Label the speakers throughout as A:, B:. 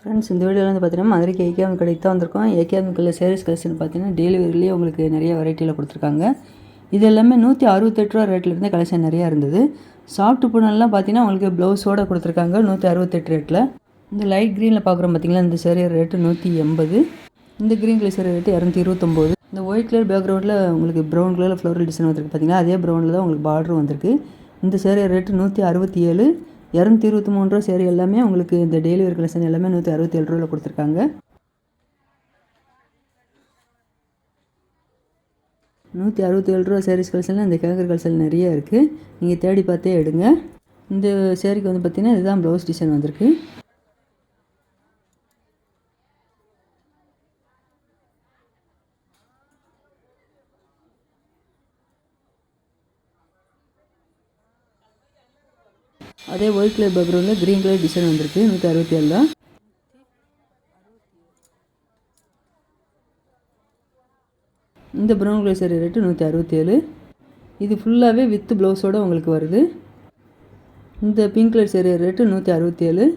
A: Friends, இந்த வீடியோவில் வந்து பார்த்தீங்கன்னா மதுரைக்கு ஏகேஎம் கடைக்கு தான் வந்திருக்கோம். ஏகேஎம்குள்ள சேரீஸ் கலெக்ஷன் பார்த்தீங்கன்னா டெலிவரிலேயே உங்களுக்கு நிறைய வெரைட்டியில் கொடுத்துருக்காங்க. இது எல்லாமே 168 ரூபா ரேட்டில் இருந்த கலெக்ஷன் நிறையா இருந்தது. சாஃப்ட் பூனெல்லாம் பார்த்தீங்கன்னா உங்களுக்கு ப்ளவுஸோடு கொடுத்துருக்காங்க 168 ரேட்டில். இந்த லைட் க்ரீனில் பார்க்குறோம் பார்த்தீங்களா, இந்த சேரீ ரேட்டு 180. இந்த க்ரீன் கலர் சேரீ ரேட்டு 229. இந்த ஒயிட் கலர் பேக்ரவுண்டில் உங்களுக்கு ப்ரௌன் கலரில் ஃப்ளோரல் டிசைன் வந்திருக்கு பார்த்தீங்களா, அதே ப்ரௌனில் தான் உங்களுக்கு பார்டரும் வந்திருக்கு. இந்த சேரீ ரேட்டு 167. 223 ரூபா சேரீ எல்லாமே உங்களுக்கு இந்த டெய்லி வேர் கலெக்ஷன் எல்லாமே 167 ரூபாயில் கொடுத்துருக்காங்க. 167 ரூபா சேரீஸ் கலெக்ஷனில் இந்த கேங்கர் கலெக்ஷன் நிறைய இருக்குது. நீங்கள் தேடி பார்த்தே எடுங்க. இந்த சேரீக்கு வந்து பார்த்திங்கன்னா இதுதான் ப்ளவுஸ் டிசைன் வந்திருக்கு. அதே ஒயிட் கலர் பேக்ரவுண்டில் க்ரீன் கலர் டிசைன் வந்திருக்கு 167 தான். இந்த ப்ரௌன் கலர் சேரீ ரேட்டு 167. இது ஃபுல்லாகவே வித் ப்ளவுஸோடு உங்களுக்கு வருது. இந்த பிங்க் கலர் சேரீ ரேட்டு 167.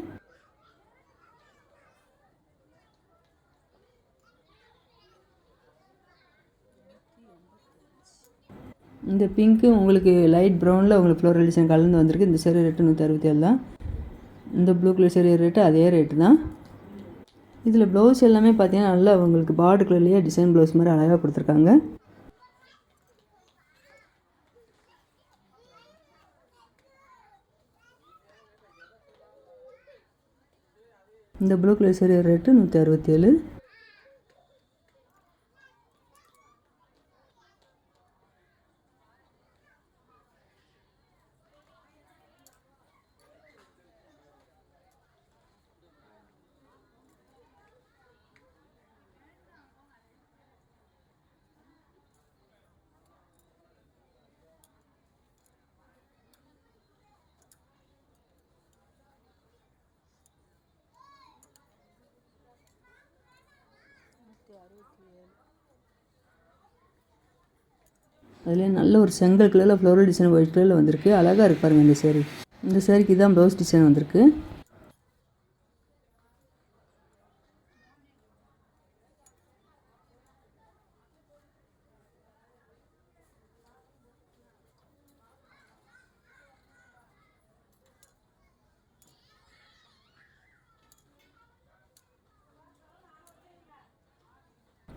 A: இந்த பிங்க்கு உங்களுக்கு லைட் ப்ரௌனில் உங்களுக்கு ஃப்ளோரல் டிசைன் கலந்து வந்திருக்கு. இந்த சேரீ ரேட்டு 167 தான். இந்த ப்ளூ கலர் சேரீ ரேட்டு அதே ரேட்டு தான். இதில் ப்ளவுஸ் எல்லாமே பார்த்தீங்கன்னா நல்லா உங்களுக்கு பார்டர் கலர்லேயே டிசைன் ப்ளவுஸ் மாதிரி அழகாக கொடுத்துருக்காங்க. இந்த ப்ளூ கலர் சேரீ ரேட்டு 167. அதில் நல்ல ஒரு செங்கல் கலரில் ஃப்ளோரல் டிசைன் ஒயிட் கலரில் வந்திருக்கு. அழகாக இருக்கு பாருங்கள் இந்த சேரீ. இந்த சேரீக்கு தான் ப்ளவுஸ் டிசைன் வந்திருக்கு.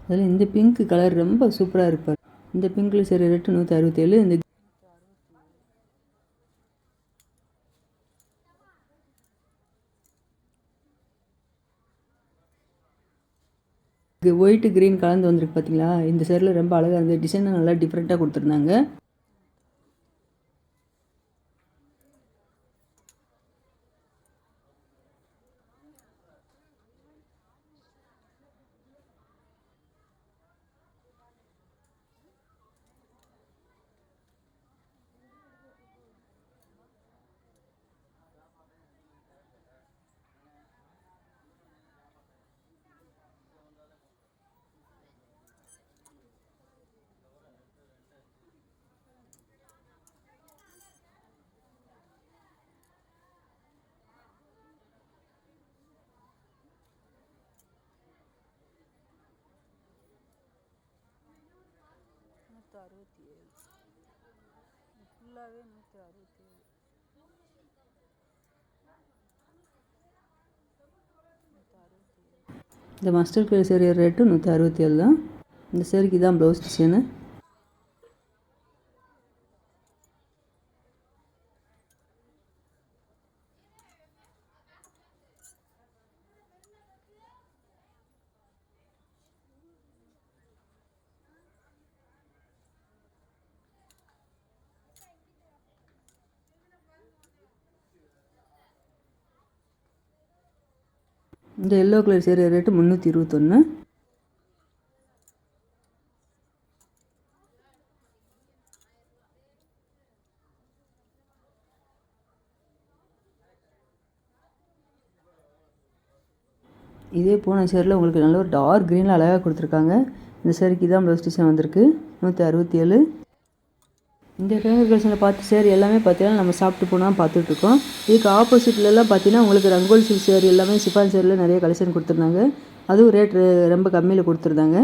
A: அதில் இந்த பிங்க் கலர் ரொம்ப சூப்பராக இருப்பார். இந்த பிங்க்கில் சேரீ ரேட்டு 167. இந்த ஒயிட் க்ரீன் கலந்து வந்திருக்கு பார்த்தீங்களா, இந்த சேரீல ரொம்ப அழகாக இருந்தது. டிசைனும் நல்லா டிஃப்ரெண்ட்டாக கொடுத்துருந்தாங்க. ஃபுல்லாகவே 167. இந்த மஸ்டர்ட் கலர் சேரீ ரேட்டு 167 தான். இந்த சேரீக்கு தான் ப்ளவுஸ் டிசைனு. இந்த எல்லோ கலர் சேரீ ரேட்டு 321. இதே போன சேரில் உங்களுக்கு நல்ல ஒரு டார்க் க்ரீனில் அழகாக கொடுத்துருக்காங்க. இந்த சேரீக்கு தான் ப்ளவுஸ் டிசைன் வந்திருக்கு 167. இந்த ஃபேமஸ் கலெக்ஷனில் பார்த்து சேரீ எல்லாமே பார்த்தீங்கன்னா நம்ம சாப்பிட்டு போனால் பார்த்துட்ருக்கோம். இதுக்கு ஆப்போசிட்லலாம் பார்த்தீங்கன்னா உங்களுக்கு ரங்கோலி சில்க் சேரீ எல்லாமே சிஃபான் சேரீல நிறைய கலெக்ஷன் கொடுத்துருந்தாங்க. அதுவும் ரேட் ரொம்ப கம்மியில் கொடுத்துருந்தாங்க.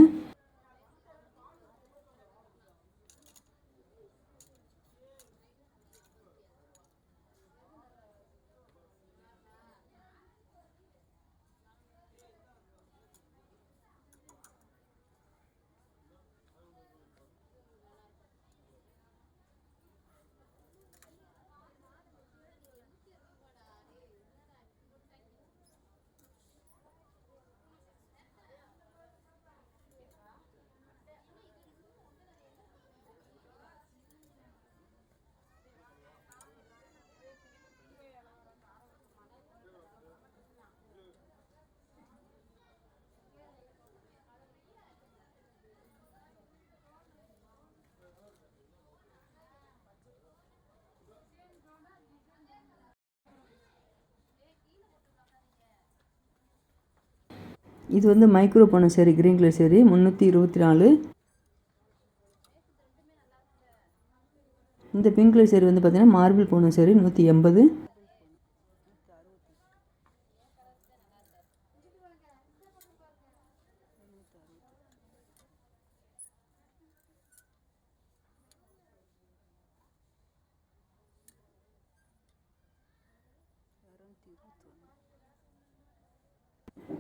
A: இது வந்து மைக்ரோ போன சேரீ, க்ரீன் கலர் சேரீ 324. இந்த பிங்க் கலர் சேரீ வந்து பார்த்தீங்கன்னா மார்பிள் போன சேரீ 180.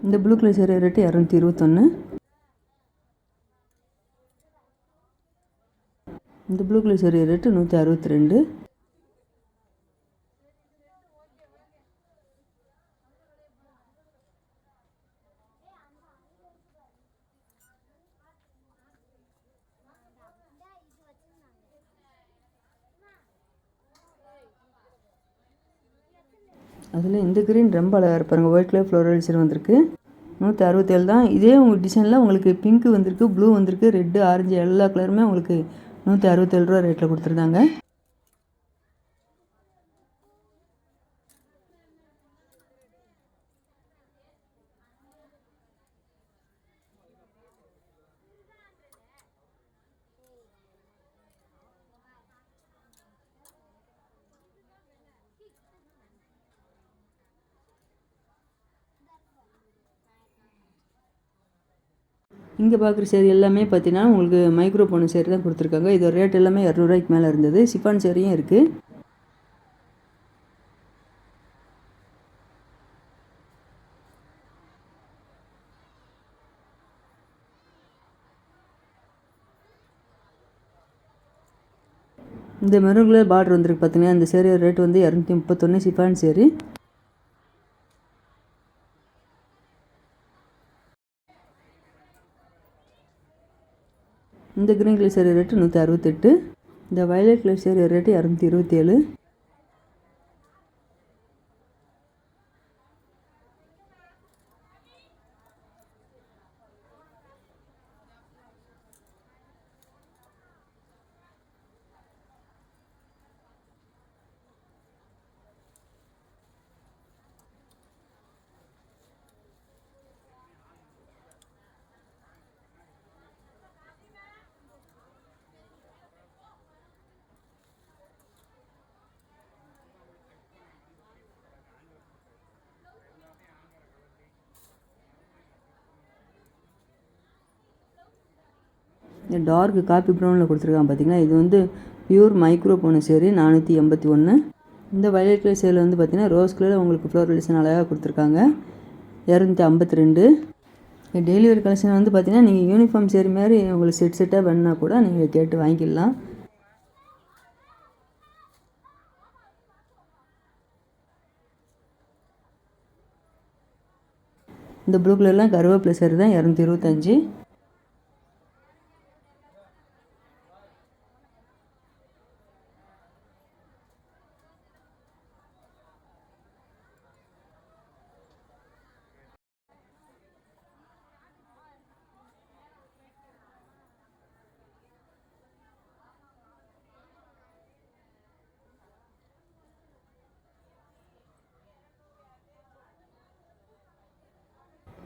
A: இந்த ப்ளூ கலர் சேரீ ரேட்டு 221. இந்த ப்ளூ கலர் சேரீ ரேட்டு 162. அதில் இந்த க்ரீன் ரொம்ப அழகாக இருப்பாருங்க. ஒயிட் கலர் ஃப்ளோரல் டிசைன் வந்திருக்கு. 167 தான். இதே உங்கள் டிசைனில் உங்களுக்கு பிங்க் வந்திருக்கு, ப்ளூ வந்திருக்கு, ரெட்டு, ஆரஞ்சு எல்லா கலருமே உங்களுக்கு 167 ரூபா ரேட்டில் கொடுத்துருந்தாங்க. இங்கே பார்க்குற சேரீ எல்லாமே பார்த்தீங்கன்னா உங்களுக்கு மைக்ரோ போன சேரீ தான் கொடுத்துருக்காங்க. இதோட ரேட் எல்லாமே 200 ரூபாய்க்கு மேலே இருந்தது. சிஃபான் சேரீயும் இருக்குது. இந்த மெரூன் கலர் பார்டர் வந்துருக்கு பார்த்தீங்கன்னா இந்த சேரீயோட ரேட் வந்து 231 சிஃபான் சேரீ. இந்த க்ரீன் கலர் சேரீ ரேட்டு 168. இந்த வயலட் கலர் சேரீ ரேட்டு 227. இந்த டார்க் காப்பி ப்ரௌனில் கொடுத்துருக்காங்க பார்த்தீங்கன்னா இது வந்து பியூர் மைக்ரோ போன சேரீ 481. இந்த வயலட் கலர் சேரீ வந்து பார்த்தீங்கன்னா ரோஸ் கலர் உங்களுக்கு ஃப்ளோரல் டிசைன் அழகாக கொடுத்துருக்காங்க. 252. டெய்லி வேர் கலெக்ஷன் வந்து பார்த்தீங்கன்னா நீங்கள் யூனிஃபார்ம் சேரீ மாதிரி உங்களுக்கு செட்டாக வேணுன்னா கூட நீங்கள் கேட்டு வாங்கிக்கலாம். இந்த ப்ளூ கலர்லாம் கருவேப்பிலை சேரீ தான் 225.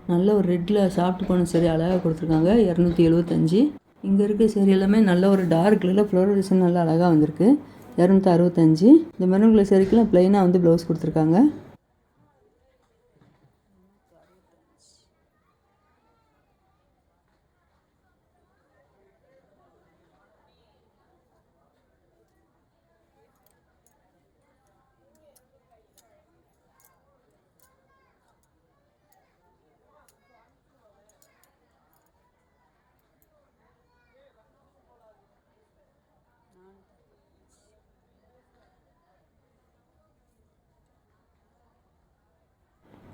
A: நல்ல ஒரு ரெட்டில் சாஃப்ட் போன சேரீ அழகாக கொடுத்துருக்காங்க. 275. இங்கே இருக்க சேரீ எல்லாமே நல்ல ஒரு டார்க் கலரில் ஃப்ளோரல் டிசைன் நல்லா அழகாக வந்திருக்கு. 265. இந்த மெரூன் கலர் சேரீக்கெலாம் ப்ளைனாக வந்து ப்ளவுஸ் கொடுத்துருக்காங்க.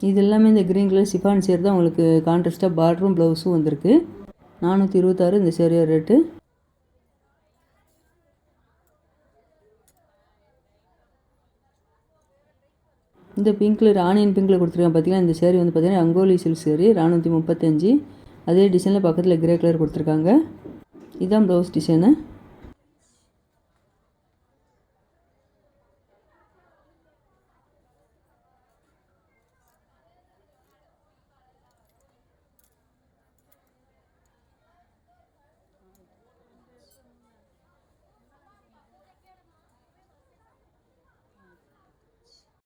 A: இது எல்லாமே இந்த க்ரீன் கலர் சிஃபான் சேர் தான் உங்களுக்கு கான்ட்ராஸ்ட்டாக பார்டரும் ப்ளவுஸும் வந்திருக்கு. 426 இந்த சேரீயோட ரேட்டு. இந்த பிங்க் கலர் ஆனியன் பிங்க்கில் கொடுத்துருக்கேன் பார்த்தீங்கன்னா. இந்த சேரீ வந்து பார்த்தீங்கன்னா அங்கோலி சில்க் சேரீ 435. அதே டிசைனில் பக்கத்தில் கிரே கலர் கொடுத்துருக்காங்க. இதுதான் ப்ளவுஸ் டிசைனு.